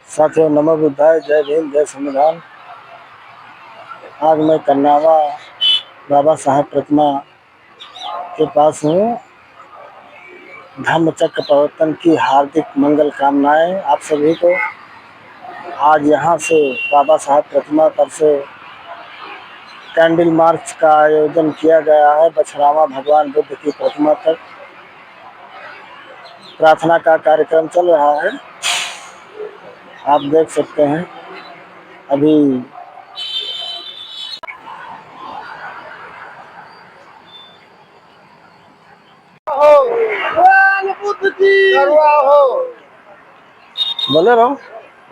साथियों, नमो बुद्धाय, जय भीम, जय संविधान। आज मैं कन्नावा बाबा साहब प्रतिमा के पास हूँ। धम्म चक्र प्रवर्तन की हार्दिक मंगल कामनाएं आप सभी को। आज यहाँ से बाबा साहब प्रतिमा पर से कैंडल मार्च का आयोजन किया गया है। बछरावा भगवान बुद्ध की प्रतिमा तक प्रार्थना का कार्यक्रम चल रहा है। आप देख सकते हैं अभी बोले रहो।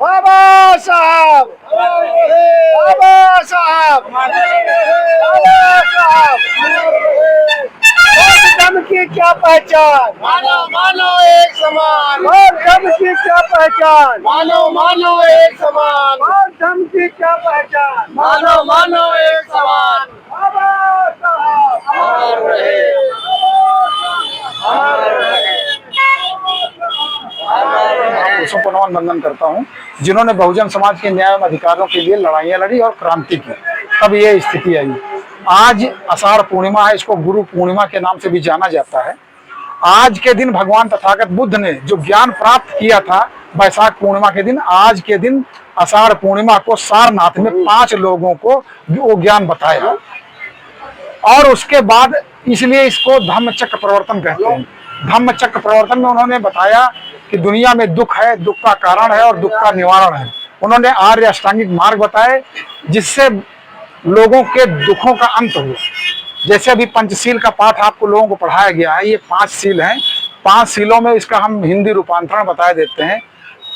बाबा साहब, बाबा साहब, बाबा साहब। बौद्ध धर्म की क्या पहचान? मानो मानो एक समान। बौद्ध धर्म की क्या पहचान? मानो मानो एक समान। बौद्ध धर्म की क्या पहचान? मानो मानो एक समान। बाबा साहब अमर रहे, अमर रहे। पुरुषों को नमन वंदन करता हूँ जिन्होंने बहुजन समाज के न्याय एवं अधिकारों के लिए लड़ाइयाँ लड़ी और क्रांति की, तब ये स्थिति आई। आज आषाढ़ पूर्णिमा है, इसको गुरु पूर्णिमा के नाम से भी जाना जाता है। आज के दिन भगवान तथागत बुद्ध ने जो ज्ञान प्राप्त किया था वैशाख पूर्णिमा के दिन, आज के दिन आषाढ़ पूर्णिमा को सारनाथ में 5 लोगों को वो ज्ञान बताया और उसके बाद इसलिए इसको धम्म चक्र प्रवर्तन कहते हैं। धम्म चक्र प्रवर्तन में उन्होंने बताया कि दुनिया में दुख है, दुख का कारण है और दुख का निवारण है। उन्होंने आर्य अष्टांगिक मार्ग बताए जिससे लोगों के दुखों का अंत हुआ। जैसे अभी पंचशील का पाठ आपको लोगों को पढ़ाया गया है, ये 5 शील हैं। 5 शीलों में इसका हम हिंदी रूपांतरण बता देते हैं।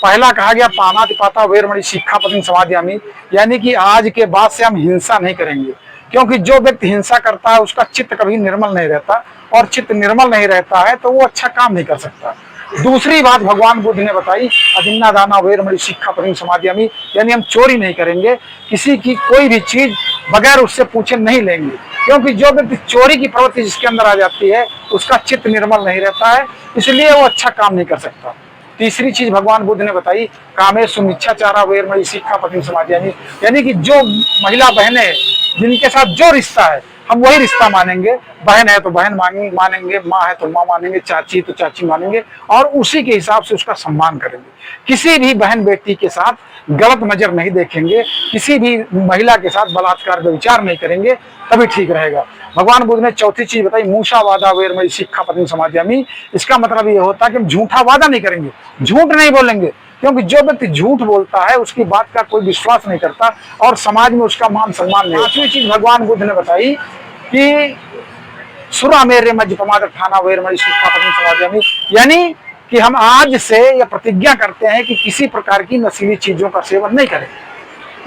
पहला कहा गया पानातिपाता वेरमणि सिक्खापदं समादयामि, यानी कि आज के बाद से हम हिंसा नहीं करेंगे, क्योंकि जो व्यक्ति हिंसा करता है उसका चित्त कभी निर्मल नहीं रहता और चित्त निर्मल नहीं रहता है तो वो अच्छा काम नहीं कर सकता। दूसरी बात भगवान बुद्ध ने बताई अदिन्ना दाना वेरमणि सिक्खापदं समादयामि, यानी हम चोरी नहीं करेंगे, किसी की कोई भी चीज बगैर उससे पूछे नहीं लेंगे, क्योंकि जो व्यक्ति चोरी की प्रवृत्ति जिसके अंदर आ जाती है उसका चित्त निर्मल नहीं रहता है, इसलिए वो अच्छा काम नहीं कर सकता। तीसरी चीज भगवान बुद्ध ने बताई कामेषु मिच्छाचारा वेरमणि सिक्खापदं समादयामि, यानी कि जो महिला बहनें हैं जिनके साथ जो रिश्ता है हम वही रिश्ता मानेंगे। बहन है तो बहन मानेंगे, माँ है तो माँ मानेंगे, चाची तो चाची मानेंगे और उसी के हिसाब से उसका सम्मान करेंगे। किसी भी बहन बेटी के साथ गलत नजर नहीं देखेंगे, किसी भी महिला के साथ बलात्कार का विचार नहीं करेंगे, तभी ठीक रहेगा। भगवान बुद्ध ने चौथी चीज बताई मूषा वादा वेरमणि सिक्खापदं समादयामि, इसका मतलब ये होता है कि हम झूठा वादा नहीं करेंगे, झूठ नहीं बोलेंगे, क्योंकि जो व्यक्ति झूठ बोलता है उसकी बात का कोई विश्वास नहीं करता और समाज में उसका मान सम्मान नहीं। पांचवी चीज भगवान बुद्ध ने बताई कि सुरा मेरे मध्य प्रमाद ठाना वेरमणि सिक्खापदं समादयामि, यानी कि हम आज से यह प्रतिज्ञा करते हैं कि किसी प्रकार की नशीली चीजों का सेवन नहीं करें।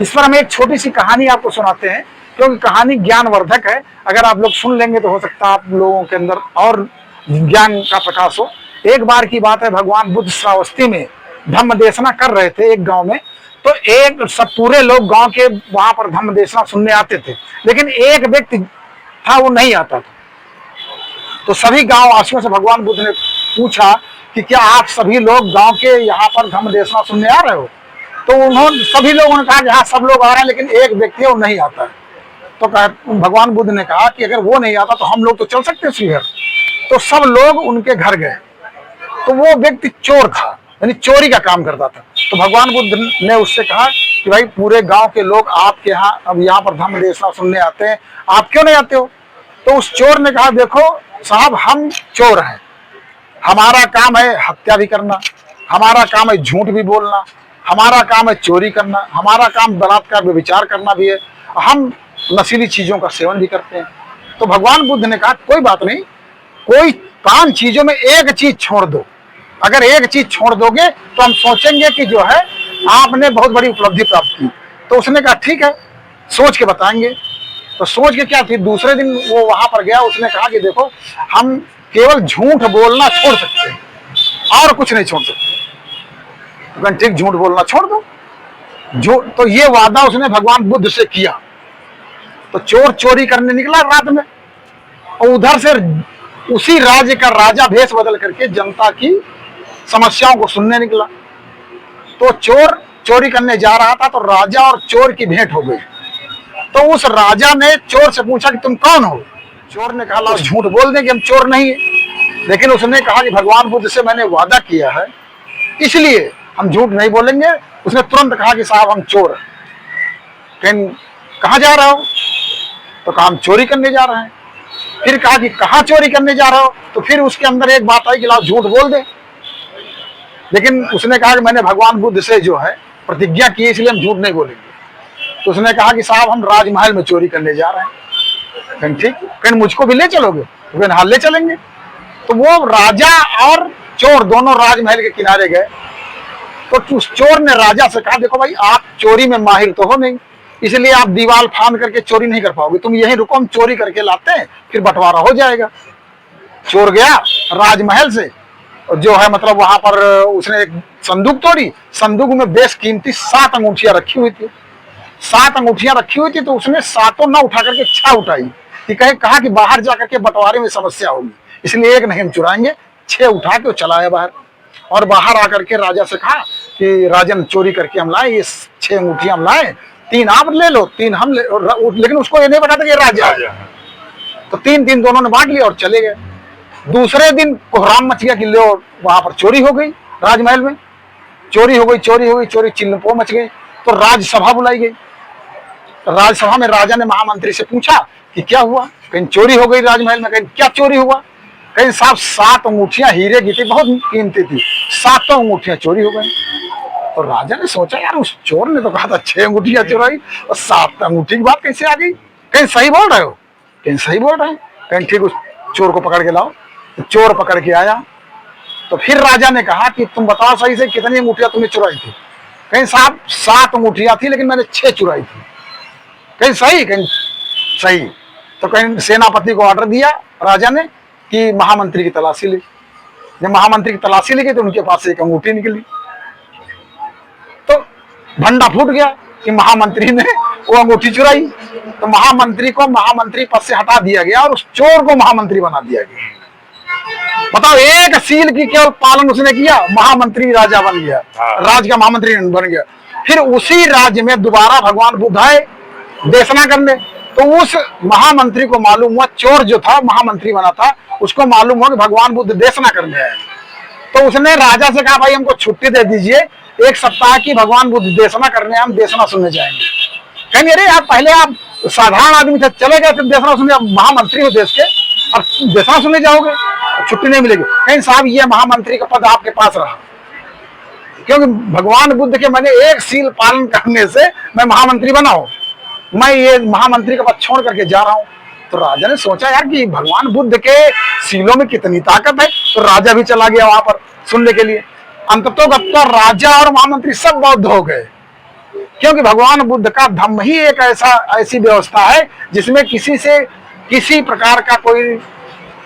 इस पर हम एक छोटी सी कहानी आपको सुनाते हैं, क्योंकि कहानी ज्ञानवर्धक है। अगर आप लोग सुन लेंगे तो हो सकता है आप लोगों के अंदर और ज्ञान का प्रकाश हो। एक बार की बात है, भगवान बुद्ध श्रावस्ती में धम्म देशना कर रहे थे एक गांव में, तो एक सब पूरे लोग गांव के वहां पर धम्म देशना सुनने आते थे, लेकिन एक व्यक्ति था वो नहीं आता था। तो सभी गांव वासियों से भगवान बुद्ध ने पूछा कि क्या आप सभी लोग गांव के यहाँ पर धम्म देशना सुनने आ रहे हो? तो उन्होंने सभी लोगों ने कहा कि हाँ सब लोग आ रहे हैं, लेकिन एक व्यक्ति है वो नहीं आता है। तो भगवान बुद्ध ने कहा कि अगर वो नहीं आता तो हम लोग तो चल सकते हैं श्रीहर। तो सब लोग उनके घर गए, तो वो व्यक्ति चोर था, यानी चोरी का काम करता था। तो भगवान बुद्ध ने उससे कहा कि भाई पूरे गांव के लोग आपके यहाँ अब यहाँ पर धम्म देशना सुनने आते हैं, आप क्यों नहीं आते हो? तो उस चोर ने कहा देखो साहब, हम चोर हैं, हमारा काम है हत्या भी करना, हमारा काम है झूठ भी बोलना, हमारा काम है चोरी करना, हमारा काम बलात्कार व्यभिचार करना भी है, हम नशीली चीजों का सेवन भी करते हैं। तो भगवान बुद्ध ने कहा कोई बात नहीं, कोई 5 चीजों में एक चीज छोड़ दो। अगर एक चीज छोड़ दोगे तो हम सोचेंगे कि जो है आपने बहुत बड़ी उपलब्धि प्राप्त की। तो उसने कहा ठीक है, सोच के बताएंगे। तो सोच के क्या, फिर दूसरे दिन वो वहां पर गया, उसने कहा कि देखो हम केवल झूठ बोलना छोड़ सकते हैं और कुछ नहीं छोड़ सकते। तो ठीक, झूठ बोलना छोड़ दो। झूठ, तो ये वादा उसने भगवान बुद्ध से किया। तो चोर चोरी करने निकला रात में और उधर से उसी राज्य का राजा भेष बदल करके जनता की समस्याओं को सुनने निकला। तो चोर चोरी करने जा रहा था, तो राजा और चोर की भेंट हो गई। तो उस राजा ने चोर से पूछा कि तुम कौन हो? चोर ने कहा लाओ झूठ बोल दें कि हम चोर नहीं है। लेकिन उसने कहा कि भगवान बुद्ध से मैंने वादा किया है, इसलिए हम झूठ नहीं बोलेंगे। उसने तुरंत कहा कि साहब हम चोर हैं। लेकिन कहाँ जा रहे हो? तो कहा हम चोरी करने जा रहे हैं। फिर कहा कि कहाँ चोरी करने जा रहे हो? तो फिर उसके अंदर एक बात आई कि लाओ झूठ बोल दे। लेकिन उसने कहा कि मैंने भगवान बुद्ध से जो है प्रतिज्ञा की, इसलिए हम झूठ नहीं बोलेंगे। तो उसने कहा कि साहब हम राजमहल में चोरी करने जा रहे हैं। कहीं ठीक, कहीं मुझको भी ले चलोगे? तो हाँ ले चलेंगे। तो वो राजा और चोर दोनों राजमहल के किनारे गए। तो उस चोर ने राजा से कहा देखो भाई, आप चोरी में माहिर तो हो नहीं, इसलिए आप दीवार फांद करके चोरी नहीं कर पाओगे, तुम यहीं रुको, हम चोरी करके लाते हैं, फिर बंटवारा हो जाएगा। चोर गया राजमहल से, और जो है मतलब वहां पर उसने एक संदूक तोड़ी। संदूक में बेशकीमती 7 अंगूठियां रखी हुई थी। 7 अंगूठियां रखी हुई थी, तो उसने 7 ना उठा करके 6 उठाई। कहा कि बाहर जाकर के बंटवारे में समस्या होगी, इसलिए एक नहीं हम चुराएंगे, 6 उठा के चलाया बाहर। और बाहर आकर के राजा से कहा कि राजन चोरी करके हम लाए, ये 6 अंगूठियां हम लाए, 3 आप ले लो, 3 हम ले। लेकिन उसको ये नहीं बताता कि राजा है। तो 3 दोनों ने बांट लिया और चले गए। दूसरे दिन कोहराम मच गया कि लो वहां पर चोरी हो गई, राजमहल में चोरी हो गई, चोरी चिल्लपो मच गई। तो राजसभा बुलाई गई। तो राजसभा में राजा ने महामंत्री से पूछा कि क्या हुआ? कहीं चोरी हो गई राजमहल में? कहीं क्या चोरी हुआ? कहीं साहब 7 अंगूठियां हीरे की थी, बहुत कीमती थी, 7 अंगूठियां चोरी हो गई। तो राजा ने सोचा यार उस चोर ने तो कहा था 6 अंगूठियां चुराई, और 7 अंगूठी की बात कैसे आ गई? कहीं सही बोल रहे हो? कहीं सही बोल रहे हैं? कहीं ठीक, उस चोर को पकड़ के लाओ। तो चोर पकड़ के आया। तो फिर राजा ने कहा कि तुम बताओ सही से कितनी अंगूठियां तुमने चुराई थी? कहीं साहब 7 अंगूठियां थी, लेकिन मैंने 6 चुराई थी। कहीं सही? कहीं सही। तो कहीं सेनापति को ऑर्डर दिया राजा ने कि महामंत्री की तलाशी ली। जब महामंत्री की तलाशी ली गई तो उनके पास एक अंगूठी निकली। तो भंडा फूट गया कि महामंत्री ने वो अंगूठी चुराई। तो महामंत्री को महामंत्री पद से हटा दिया गया और उस चोर को महामंत्री बना दिया गया। बताओ, एक सील की केवल पालन उसने किया, महामंत्री राजा बन गया, राज का महामंत्री बन गया। फिर उसी राज्य में दोबारा भगवान बुद्ध आए देशना करने। तो उस महामंत्री को मालूम हुआ, चोर जो था महामंत्री बना था, उसको मालूम हुआ कि भगवान बुद्ध देशना करने आए। तो उसने राजा से कहा भाई हमको छुट्टी दे दीजिए 1 सप्ताह की, भगवान बुद्ध देशना करने, हम देशना सुनने जाएंगे। कहेंगे अरे आप पहले आप साधारण आदमी थे, चले गए फिर देशना सुनने, आप महामंत्री हो देश के, अब देशना सुनने जाओगे, छुट्टी नहीं मिलेगी। कहीं साहब ये महामंत्री का पद आपके पास रहा, क्योंकि भगवान बुद्ध के मैंने एक सील पालन करने से मैं महामंत्री बना हूं, मैं ये महामंत्री का पद छोड़ करके जा रहा हूं। तो राजा ने सोचा यार कि भगवान बुद्ध के सीलों में कितनी ताकत है। तो राजा भी चला गया वहां पर सुनने के लिए। अंततोगत्वा राजा और महामंत्री सब बौद्ध हो गए, क्योंकि भगवान बुद्ध का धम्म ही एक ऐसी व्यवस्था है जिसमें किसी से किसी प्रकार का कोई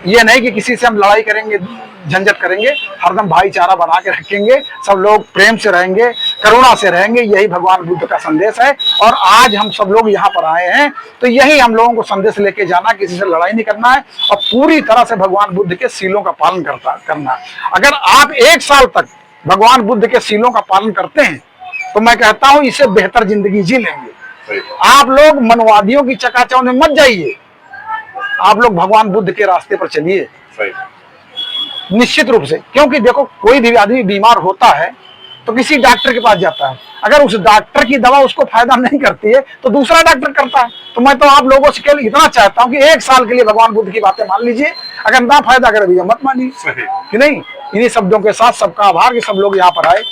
ये नहीं कि किसी से हम लड़ाई करेंगे, झंझट करेंगे, हरदम भाईचारा बना के रखेंगे, सब लोग प्रेम से रहेंगे, करुणा से रहेंगे। यही भगवान बुद्ध का संदेश है। और आज हम सब लोग यहाँ पर आए हैं तो यही हम लोगों को संदेश लेके जाना, किसी से लड़ाई नहीं करना है और पूरी तरह से भगवान बुद्ध के सीलों का पालन करना। अगर आप 1 साल तक भगवान बुद्ध के सीलों का पालन करते हैं तो मैं कहता हूं इससे बेहतर जिंदगी जी लेंगे। आप लोग मनवादियों की चकाचौंध में मत जाइए, आप लोग भगवान बुद्ध के रास्ते पर चलिए निश्चित रूप से। क्योंकि देखो, कोई भी आदमी बीमार होता है तो किसी डॉक्टर के पास जाता है, अगर उस डॉक्टर की दवा उसको फायदा नहीं करती है तो दूसरा डॉक्टर करता है। तो मैं तो आप लोगों से इतना चाहता हूं कि 1 साल के लिए भगवान बुद्ध की बातें मान लीजिए, अगर ना फायदा करे भैया मत मानिए, कि नहीं। इन्हीं शब्दों के साथ सबका आभार कि सब लोग यहाँ पर आए।